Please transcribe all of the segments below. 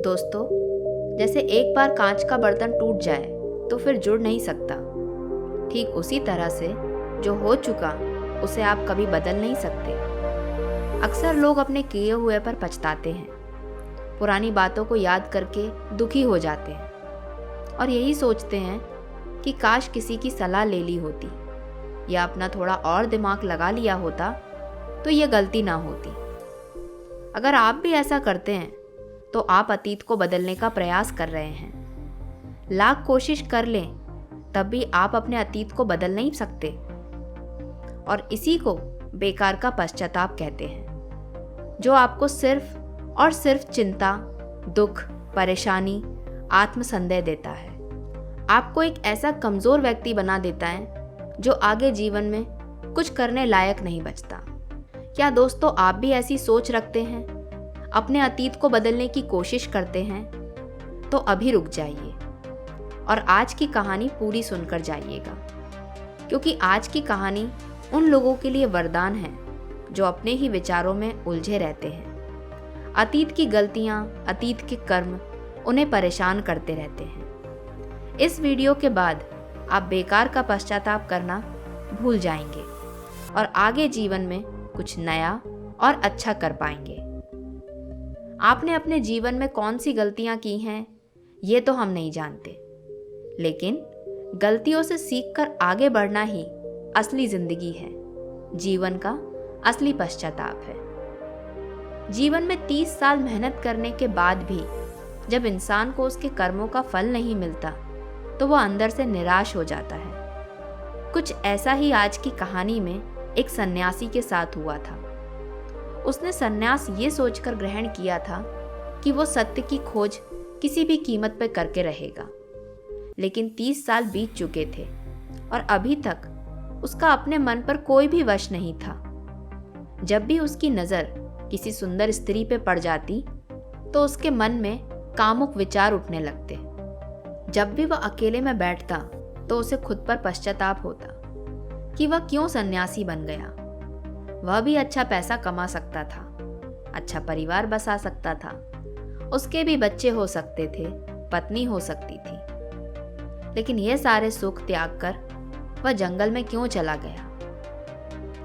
दोस्तों, जैसे एक बार कांच का बर्तन टूट जाए तो फिर जुड़ नहीं सकता, ठीक उसी तरह से जो हो चुका उसे आप कभी बदल नहीं सकते। अक्सर लोग अपने किए हुए पर पछताते हैं, पुरानी बातों को याद करके दुखी हो जाते हैं और यही सोचते हैं कि काश किसी की सलाह ले ली होती या अपना थोड़ा और दिमाग लगा लिया होता तो ये गलती ना होती। अगर आप भी ऐसा करते हैं तो आप अतीत को बदलने का प्रयास कर रहे हैं। लाख कोशिश कर लें तब भी आप अपने अतीत को बदल नहीं सकते और इसी को बेकार का पश्चाताप कहते हैं, जो आपको सिर्फ और सिर्फ चिंता, दुख, परेशानी, आत्मसंदेह देता है। आपको एक ऐसा कमज़ोर व्यक्ति बना देता है जो आगे जीवन में कुछ करने लायक नहीं बचता। क्या दोस्तों, आप भी ऐसी सोच रखते हैं, अपने अतीत को बदलने की कोशिश करते हैं? तो अभी रुक जाइए और आज की कहानी पूरी सुनकर जाइएगा, क्योंकि आज की कहानी उन लोगों के लिए वरदान है जो अपने ही विचारों में उलझे रहते हैं। अतीत की गलतियां, अतीत के कर्म उन्हें परेशान करते रहते हैं। इस वीडियो के बाद आप बेकार का पश्चाताप करना भूल जाएंगे और आगे जीवन में कुछ नया और अच्छा कर पाएंगे। आपने अपने जीवन में कौन सी गलतियां की हैं, ये तो हम नहीं जानते, लेकिन गलतियों से सीखकर आगे बढ़ना ही असली जिंदगी है, जीवन का असली पश्चाताप है। जीवन में 30 साल मेहनत करने के बाद भी जब इंसान को उसके कर्मों का फल नहीं मिलता तो वह अंदर से निराश हो जाता है। कुछ ऐसा ही आज की कहानी में एक सन्यासी के साथ हुआ था। उसने सन्यास ये सोचकर ग्रहण किया था कि वो सत्य की खोज किसी भी कीमत पर करके रहेगा, लेकिन 30 साल बीत चुके थे और अभी तक उसका अपने मन पर कोई भी वश नहीं था। जब भी उसकी नज़र किसी सुंदर स्त्री पे पड़ जाती तो उसके मन में कामुक विचार उठने लगते। जब भी वह अकेले में बैठता तो उसे खुद पर पश्चाताप होता कि वह क्यों सन्यासी बन गया। वह भी अच्छा पैसा कमा सकता था, अच्छा परिवार बसा सकता था, उसके भी बच्चे हो सकते थे, पत्नी हो सकती थी, लेकिन ये सारे सुख त्याग कर वह जंगल में क्यों चला गया।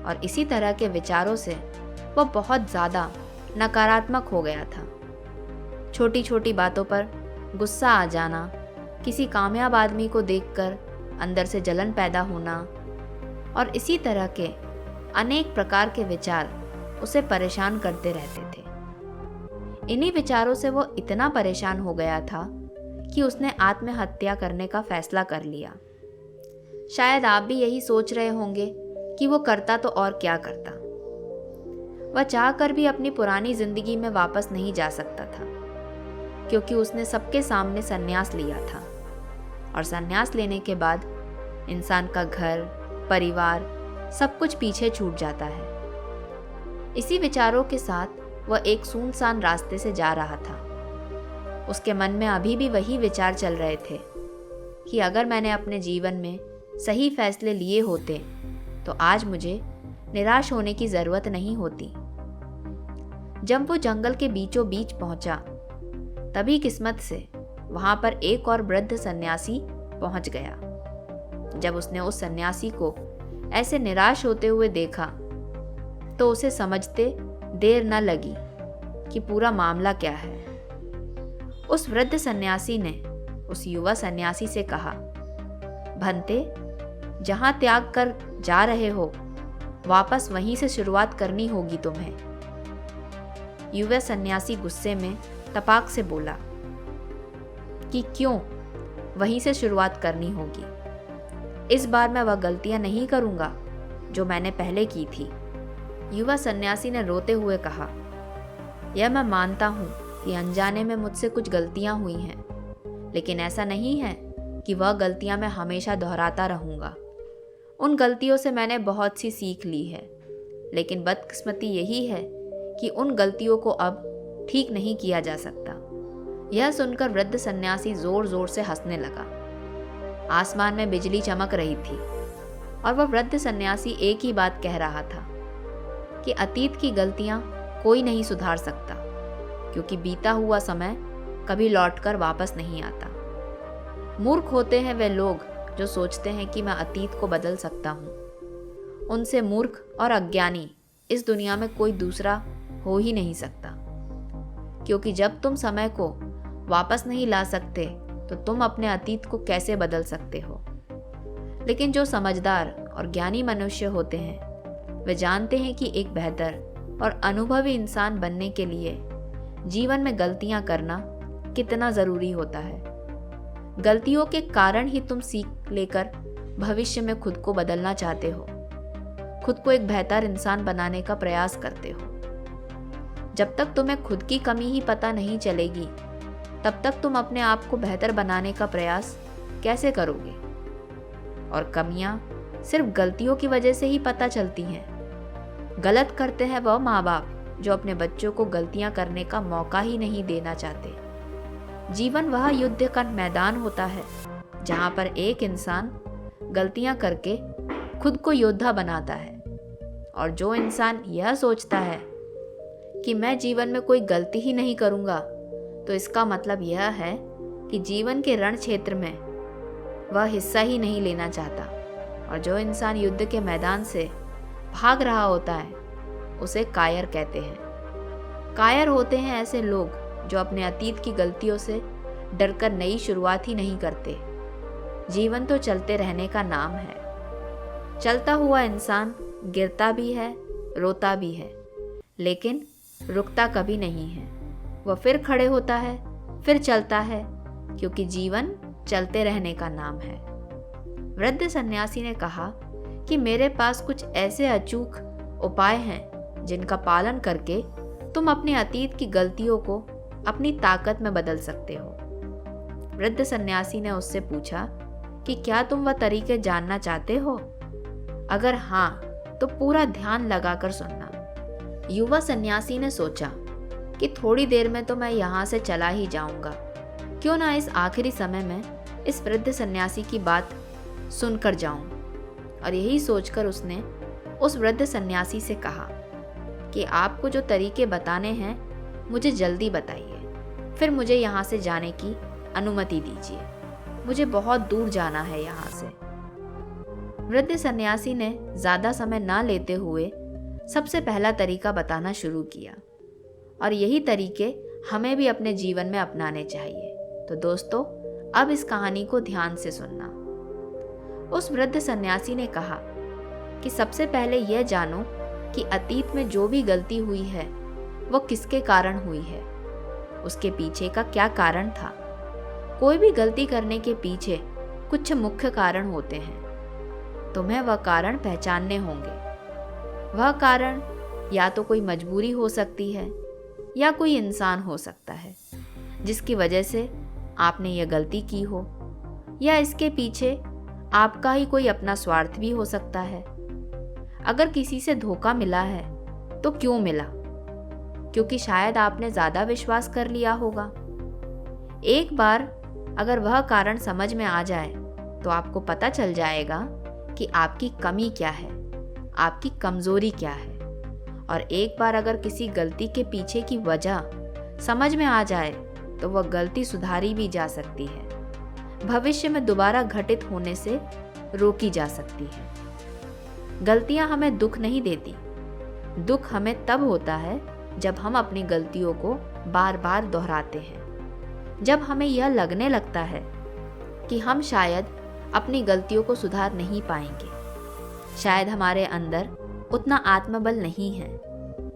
और इसी तरह के विचारों से वह बहुत ज़्यादा नकारात्मक हो गया था। छोटी छोटी बातों पर गुस्सा आ जाना, किसी कामयाब आदमी को देखकर अंदर से जलन पैदा होना और इसी तरह के अनेक प्रकार के विचार उसे परेशान करते रहते थे। इन्हीं विचारों से वो इतना परेशान हो गया था कि उसने आत्महत्या करने का फैसला कर लिया। शायद आप भी यही सोच रहे होंगे कि वो करता तो और क्या करता। वह चाहकर भी अपनी पुरानी जिंदगी में वापस नहीं जा सकता था, क्योंकि उसने सबके सामने संन्यास लिया था और संन्यास लेने के बाद इंसान का घर, परिवार सब कुछ पीछे छूट जाता है। इसी विचारों के साथ वह एक सुनसान रास्ते से जा रहा था। उसके मन में अभी भी वही विचार चल रहे थे कि अगर मैंने अपने जीवन में सही फैसले लिए होते तो आज मुझे निराश होने की ज़रूरत नहीं होती। जब वो जंगल के बीचों बीच पहुंचा, तभी किस्मत से वहां पर एक और वृद्ध सन्यासी पहुंच गया। जब उसने उस सन्यासी को ऐसे निराश होते हुए देखा तो उसे समझते देर न लगी कि पूरा मामला क्या है। उस वृद्ध सन्यासी ने उस युवा सन्यासी से कहा, भंते, जहां त्याग कर जा रहे हो वापस वहीं से शुरुआत करनी होगी तुम्हें। युवा सन्यासी गुस्से में तपाक से बोला कि क्यों वहीं से शुरुआत करनी होगी? इस बार मैं वह गलतियां नहीं करूंगा जो मैंने पहले की थी। युवा सन्यासी ने रोते हुए कहा, यह मैं मानता हूं कि अनजाने में मुझसे कुछ गलतियां हुई हैं, लेकिन ऐसा नहीं है कि वह गलतियां मैं हमेशा दोहराता रहूंगा। उन गलतियों से मैंने बहुत सी सीख ली है, लेकिन बदकिस्मती यही है कि उन गलतियों को अब ठीक नहीं किया जा सकता। यह सुनकर वृद्ध सन्यासी जोर जोर से हंसने लगा। आसमान में बिजली चमक रही थी और वह वृद्ध सन्यासी एक ही बात कह रहा था कि अतीत की गलतियां कोई नहीं सुधार सकता, क्योंकि बीता हुआ समय कभी लौटकर वापस नहीं आता। मूर्ख होते हैं वे लोग जो सोचते हैं कि मैं अतीत को बदल सकता हूँ। उनसे मूर्ख और अज्ञानी इस दुनिया में कोई दूसरा हो ही नहीं सकता, क्योंकि जब तुम समय को वापस नहीं ला सकते तो तुम अपने अतीत को कैसे बदल सकते हो। लेकिन जो समझदार और ज्ञानी मनुष्य होते हैं वे जानते हैं कि एक बेहतर और अनुभवी इंसान बनने के लिए जीवन में गलतियां करना कितना ज़रूरी होता है। गलतियों के कारण ही तुम सीख लेकर भविष्य में खुद को बदलना चाहते हो, खुद को एक बेहतर इंसान बनाने का प्रयास करते हो। जब तक तुम्हें खुद की कमी ही पता नहीं चलेगी तब तक तुम अपने आप को बेहतर बनाने का प्रयास कैसे करोगे। और कमियां सिर्फ गलतियों की वजह से ही पता चलती हैं। गलत करते हैं वह माँ बाप जो अपने बच्चों को गलतियां करने का मौका ही नहीं देना चाहते। जीवन वह युद्ध का मैदान होता है जहाँ पर एक इंसान गलतियां करके खुद को योद्धा बनाता है, और जो इंसान यह सोचता है कि मैं जीवन में कोई गलती ही नहीं करूँगा तो इसका मतलब यह है कि जीवन के रण क्षेत्र में वह हिस्सा ही नहीं लेना चाहता। और जो इंसान युद्ध के मैदान से भाग रहा होता है उसे कायर कहते हैं। कायर होते हैं ऐसे लोग जो अपने अतीत की गलतियों से डरकर नई शुरुआत ही नहीं करते। जीवन तो चलते रहने का नाम है। चलता हुआ इंसान गिरता भी है, रोता भी है, लेकिन रुकता कभी नहीं है। वह फिर खड़े होता है, फिर चलता है, क्योंकि जीवन चलते रहने का नाम है। वृद्ध सन्यासी ने कहा कि मेरे पास कुछ ऐसे अचूक उपाय हैं जिनका पालन करके तुम अपने अतीत की गलतियों को अपनी ताकत में बदल सकते हो। वृद्ध सन्यासी ने उससे पूछा कि क्या तुम वह तरीके जानना चाहते हो? अगर हाँ तो पूरा ध्यान लगाकर सुनना। युवा सन्यासी ने सोचा कि थोड़ी देर में तो मैं यहाँ से चला ही जाऊंगा, क्यों ना इस आखिरी समय में इस वृद्ध सन्यासी की बात सुनकर जाऊं। और यही सोचकर उसने उस वृद्ध सन्यासी से कहा कि आपको जो तरीके बताने हैं मुझे जल्दी बताइए, फिर मुझे यहाँ से जाने की अनुमति दीजिए। मुझे बहुत दूर जाना है यहाँ से। वृद्ध सन्यासी ने ज़्यादा समय ना लेते हुए सबसे पहला तरीका बताना शुरू किया, और यही तरीके हमें भी अपने जीवन में अपनाने चाहिए। तो दोस्तों, अब इस कहानी को ध्यान से सुनना। उस वृद्ध सन्यासी ने कहा कि सबसे पहले यह जानो कि अतीत में जो भी गलती हुई है वो किसके कारण हुई है, उसके पीछे का क्या कारण था। कोई भी गलती करने के पीछे कुछ मुख्य कारण होते हैं। तुम्हें वह कारण पहचानने होंगे। वह कारण या तो कोई मजबूरी हो सकती है या कोई इंसान हो सकता है जिसकी वजह से आपने यह गलती की हो, या इसके पीछे आपका ही कोई अपना स्वार्थ भी हो सकता है। अगर किसी से धोखा मिला है तो क्यों मिला? क्योंकि शायद आपने ज़्यादा विश्वास कर लिया होगा। एक बार अगर वह कारण समझ में आ जाए तो आपको पता चल जाएगा कि आपकी कमी क्या है, आपकी कमज़ोरी क्या है। और एक बार अगर किसी गलती के पीछे की वजह समझ में आ जाए तो वह गलती सुधारी भी जा सकती है, भविष्य में दोबारा घटित होने से रोकी जा सकती है। गलतियां हमें दुख नहीं देती। दुख हमें तब होता है जब हम अपनी गलतियों को बार बार दोहराते हैं, जब हमें यह लगने लगता है कि हम शायद अपनी गलतियों को सुधार नहीं पाएंगे। शायद हमारे अंदर उतना आत्मबल नहीं है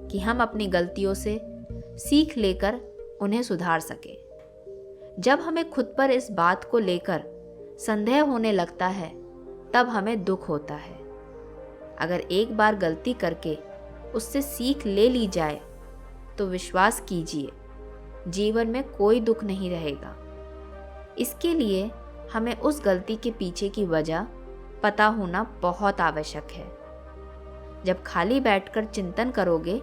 कि हम अपनी गलतियों से सीख लेकर उन्हें सुधार सके। जब हमें खुद पर इस बात को लेकर संदेह होने लगता है तब हमें दुख होता है। अगर एक बार गलती करके उससे सीख ले ली जाए तो विश्वास कीजिए जीवन में कोई दुख नहीं रहेगा। इसके लिए हमें उस गलती के पीछे की वजह पता होना बहुत आवश्यक है। जब खाली बैठकर चिंतन करोगे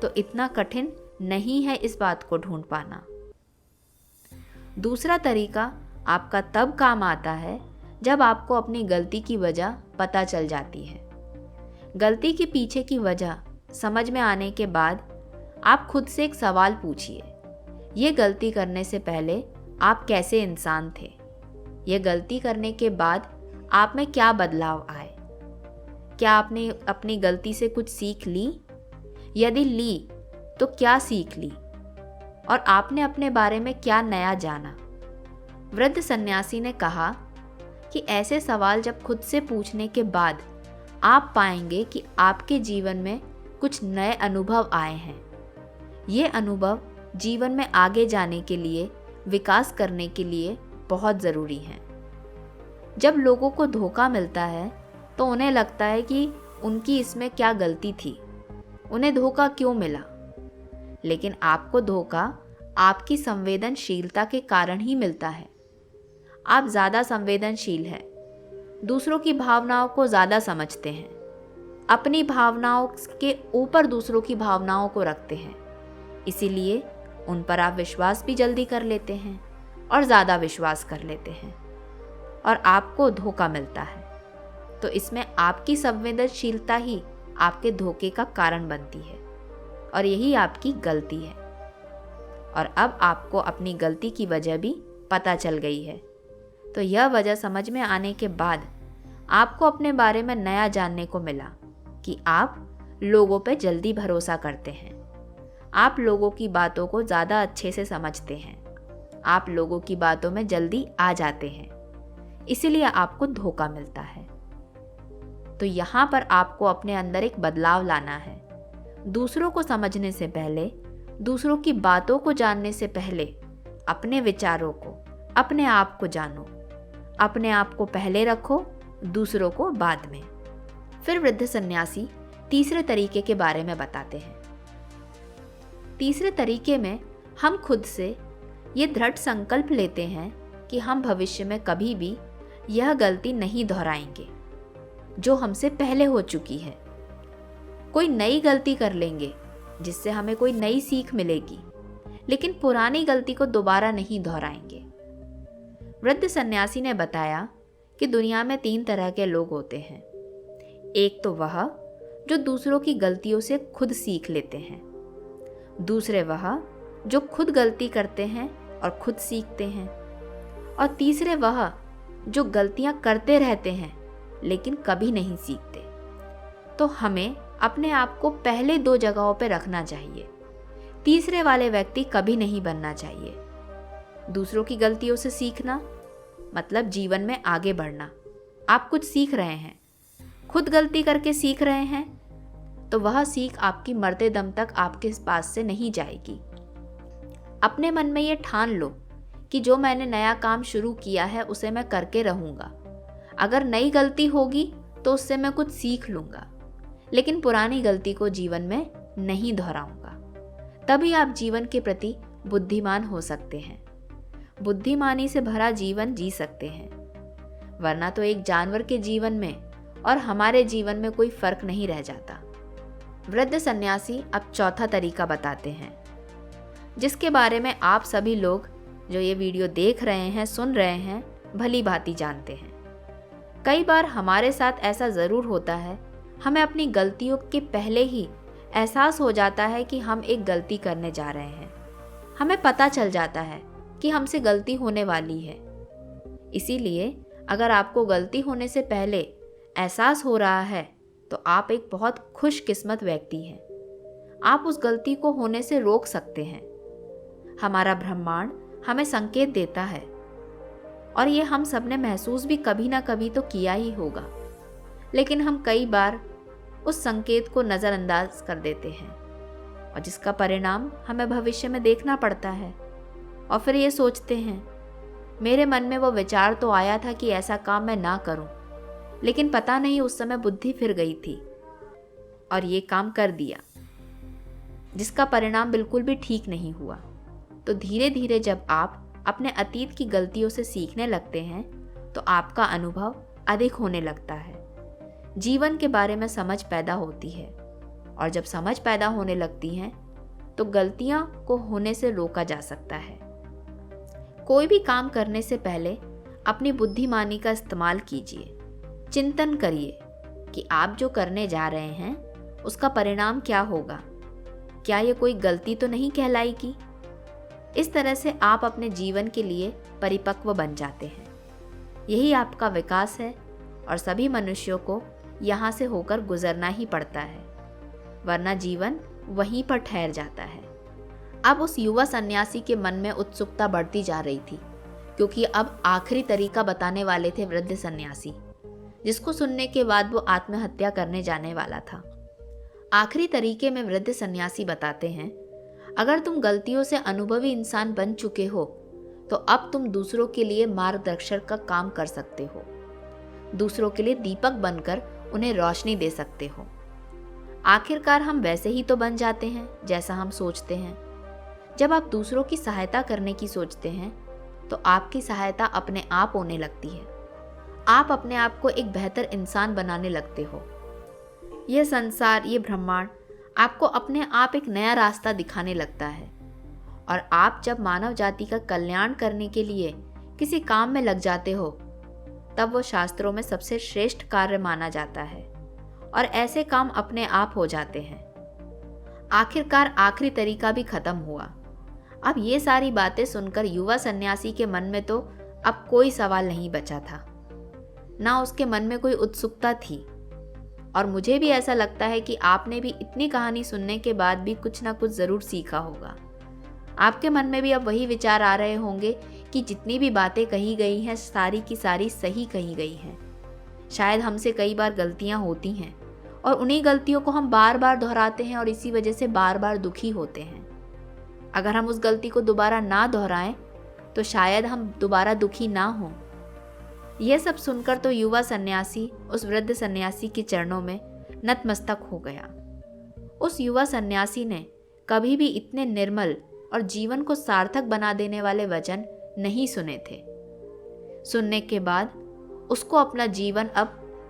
तो इतना कठिन नहीं है इस बात को ढूंढ पाना। दूसरा तरीका आपका तब काम आता है जब आपको अपनी गलती की वजह पता चल जाती है। गलती के पीछे की वजह समझ में आने के बाद आप खुद से एक सवाल पूछिए ये गलती करने से पहले आप कैसे इंसान थे? ये गलती करने के बाद आप में क्या बदलाव आए? क्या आपने अपनी गलती से कुछ सीख ली? यदि ली तो क्या सीख ली? और आपने अपने बारे में क्या नया जाना? वृद्ध सन्यासी ने कहा कि ऐसे सवाल जब खुद से पूछने के बाद आप पाएंगे कि आपके जीवन में कुछ नए अनुभव आए हैं। ये अनुभव जीवन में आगे जाने के लिए, विकास करने के लिए बहुत ज़रूरी हैं। जब लोगों को धोखा मिलता है तो उन्हें लगता है कि उनकी इसमें क्या गलती थी, उन्हें धोखा क्यों मिला। लेकिन आपको धोखा आपकी संवेदनशीलता के कारण ही मिलता है। आप ज़्यादा संवेदनशील हैं, दूसरों की भावनाओं को ज़्यादा समझते हैं, अपनी भावनाओं के ऊपर दूसरों की भावनाओं को रखते हैं, इसीलिए उन पर आप विश्वास भी जल्दी कर लेते हैं और ज़्यादा विश्वास कर लेते हैं और आपको धोखा मिलता है। तो इसमें आपकी संवेदनशीलता ही आपके धोखे का कारण बनती है और यही आपकी गलती है। और अब आपको अपनी गलती की वजह भी पता चल गई है। तो यह वजह समझ में आने के बाद आपको अपने बारे में नया जानने को मिला कि आप लोगों पे जल्दी भरोसा करते हैं, आप लोगों की बातों को ज़्यादा अच्छे से समझते हैं, आप लोगों की बातों में जल्दी आ जाते हैं, इसीलिए आपको धोखा मिलता है। तो यहाँ पर आपको अपने अंदर एक बदलाव लाना है। दूसरों को समझने से पहले, दूसरों की बातों को जानने से पहले अपने विचारों को, अपने आप को जानो। अपने आप को पहले रखो, दूसरों को बाद में। फिर वृद्ध सन्यासी तीसरे तरीके के बारे में बताते हैं। तीसरे तरीके में हम खुद से ये दृढ़ संकल्प लेते हैं कि हम भविष्य में कभी भी यह गलती नहीं दोहराएंगे जो हमसे पहले हो चुकी है। कोई नई गलती कर लेंगे जिससे हमें कोई नई सीख मिलेगी, लेकिन पुरानी गलती को दोबारा नहीं दोहराएंगे। वृद्ध सन्यासी ने बताया कि दुनिया में 3 तरह के लोग होते हैं। एक तो वह जो दूसरों की गलतियों से खुद सीख लेते हैं, दूसरे वह जो खुद गलती करते हैं और खुद सीखते हैं, और तीसरे वह जो गलतियां करते रहते हैं लेकिन कभी नहीं सीखते। तो हमें अपने आप को पहले 2 जगहों पर रखना चाहिए। तीसरे वाले व्यक्ति कभी नहीं बनना चाहिए। दूसरों की गलतियों से सीखना मतलब जीवन में आगे बढ़ना। आप कुछ सीख रहे हैं, खुद गलती करके सीख रहे हैं, तो वह सीख आपकी मरते दम तक आपके पास से नहीं जाएगी। अपने मन में ये ठान लो कि जो मैंने नया काम शुरू किया है उसे मैं करके रहूँगा। अगर नई गलती होगी तो उससे मैं कुछ सीख लूँगा, लेकिन पुरानी गलती को जीवन में नहीं दोहराऊँगा। तभी आप जीवन के प्रति बुद्धिमान हो सकते हैं, बुद्धिमानी से भरा जीवन जी सकते हैं। वरना तो एक जानवर के जीवन में और हमारे जीवन में कोई फर्क नहीं रह जाता। वृद्ध सन्यासी अब चौथा तरीका बताते हैं, जिसके बारे में आप सभी लोग जो ये वीडियो देख रहे हैं, सुन रहे हैं, भली भांति जानते हैं। कई बार हमारे साथ ऐसा ज़रूर होता है, हमें अपनी गलतियों के पहले ही एहसास हो जाता है कि हम एक गलती करने जा रहे हैं। हमें पता चल जाता है कि हमसे गलती होने वाली है। इसीलिए अगर आपको गलती होने से पहले एहसास हो रहा है तो आप एक बहुत खुशकिस्मत व्यक्ति हैं। आप उस गलती को होने से रोक सकते हैं। हमारा ब्रह्मांड हमें संकेत देता है और ये हम सब ने महसूस भी कभी ना कभी तो किया ही होगा, लेकिन हम कई बार उस संकेत को नज़रअंदाज कर देते हैं और जिसका परिणाम हमें भविष्य में देखना पड़ता है। और फिर ये सोचते हैं, मेरे मन में वो विचार तो आया था कि ऐसा काम मैं ना करूं, लेकिन पता नहीं उस समय बुद्धि फिर गई थी और ये काम कर दिया, जिसका परिणाम बिल्कुल भी ठीक नहीं हुआ। तो धीरे धीरे जब आप अपने अतीत की गलतियों से सीखने लगते हैं तो आपका अनुभव अधिक होने लगता है, जीवन के बारे में समझ पैदा होती है, और जब समझ पैदा होने लगती है तो गलतियां को होने से रोका जा सकता है। कोई भी काम करने से पहले अपनी बुद्धिमानी का इस्तेमाल कीजिए। चिंतन करिए कि आप जो करने जा रहे हैं उसका परिणाम क्या होगा। क्या ये कोई गलती तो नहीं कहलाएगी? इस तरह से आप अपने जीवन के लिए परिपक्व बन जाते हैं। यही आपका विकास है और सभी मनुष्यों को यहाँ से होकर गुजरना ही पड़ता है, वरना जीवन वहीं पर ठहर जाता है। अब उस युवा सन्यासी के मन में उत्सुकता बढ़ती जा रही थी, क्योंकि अब आखिरी तरीका बताने वाले थे वृद्ध सन्यासी, जिसको सुनने के बाद वो आत्महत्या करने जाने वाला था। आखिरी तरीके में वृद्ध सन्यासी बताते हैं, अगर तुम गलतियों से अनुभवी इंसान बन चुके हो तो अब तुम दूसरों के लिए मार्गदर्शक का काम कर सकते हो, दूसरों के लिए दीपक बनकर उन्हें रोशनी दे सकते हो। आखिरकार हम वैसे ही तो बन जाते हैं जैसा हम सोचते हैं। जब आप दूसरों की सहायता करने की सोचते हैं तो आपकी सहायता अपने आप होने लगती है। आप अपने आप को एक बेहतर इंसान बनाने लगते हो। यह संसार, ये ब्रह्मांड आपको अपने आप एक नया रास्ता दिखाने लगता है। और आप जब मानव जाति का कल्याण करने के लिए किसी काम में लग जाते हो, तब वो शास्त्रों में सबसे श्रेष्ठ कार्य माना जाता है और ऐसे काम अपने आप हो जाते हैं। आखिरकार आखिरी तरीका भी खत्म हुआ। अब ये सारी बातें सुनकर युवा सन्यासी के मन में तो अब कोई सवाल नहीं बचा था, ना उसके मन में कोई उत्सुकता थी। और मुझे भी ऐसा लगता है कि आपने भी इतनी कहानी सुनने के बाद भी कुछ ना कुछ ज़रूर सीखा होगा। आपके मन में भी अब वही विचार आ रहे होंगे कि जितनी भी बातें कही गई हैं सारी की सारी सही कही गई हैं। शायद हमसे कई बार गलतियां होती हैं और उन्हीं गलतियों को हम बार बार दोहराते हैं और इसी वजह से बार बार दुखी होते हैं। अगर हम उस गलती को दोबारा ना दोहराएं तो शायद हम दोबारा दुखी ना हों। यह सब सुनकर तो युवा सन्यासी उस वृद्ध सन्यासी के चरणों में नतमस्तक हो गया। उस युवा सन्यासी ने कभी भी इतने निर्मल और जीवन को सार्थक बना देने वाले वचन नहीं सुने थे। सुनने के बाद उसको अपना जीवन अब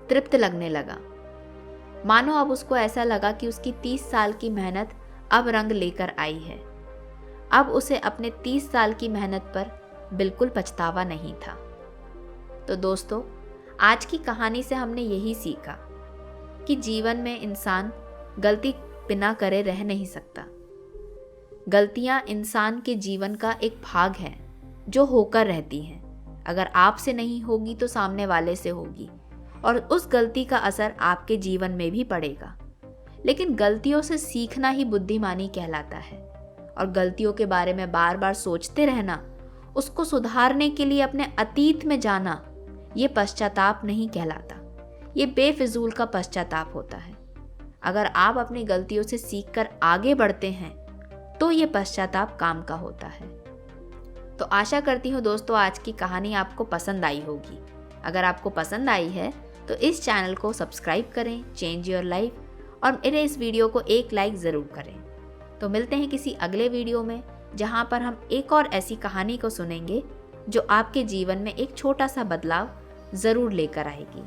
तृप्त लगने लगा। मानो अब उसको ऐसा लगा कि उसकी 30 साल की मेहनत अब रंग लेकर आई है। अब उसे अपने 30 साल की मेहनत पर बिल्कुल पछतावा नहीं था। तो दोस्तों, आज की कहानी से हमने यही सीखा कि जीवन में इंसान गलती बिना करे रह नहीं सकता। गलतियां इंसान के जीवन का एक भाग है जो होकर रहती हैं। अगर आपसे नहीं होगी तो सामने वाले से होगी और उस गलती का असर आपके जीवन में भी पड़ेगा। लेकिन गलतियों से सीखना ही बुद्धिमानी कहलाता है। और गलतियों के बारे में बार बार सोचते रहना, उसको सुधारने के लिए अपने अतीत में जाना, ये पश्चाताप नहीं कहलाता। ये बेफिजूल का पश्चाताप होता है। अगर आप अपनी गलतियों से सीखकर आगे बढ़ते हैं तो ये पश्चाताप काम का होता है। तो आशा करती हूँ दोस्तों आज की कहानी आपको पसंद आई होगी। अगर आपको पसंद आई है तो इस चैनल को सब्सक्राइब करें, चेंज योर लाइफ, और मेरे इस वीडियो को एक लाइक ज़रूर करें। तो मिलते हैं किसी अगले वीडियो में, जहाँ पर हम एक और ऐसी कहानी को सुनेंगे जो आपके जीवन में एक छोटा सा बदलाव ज़रूर लेकर आएगी।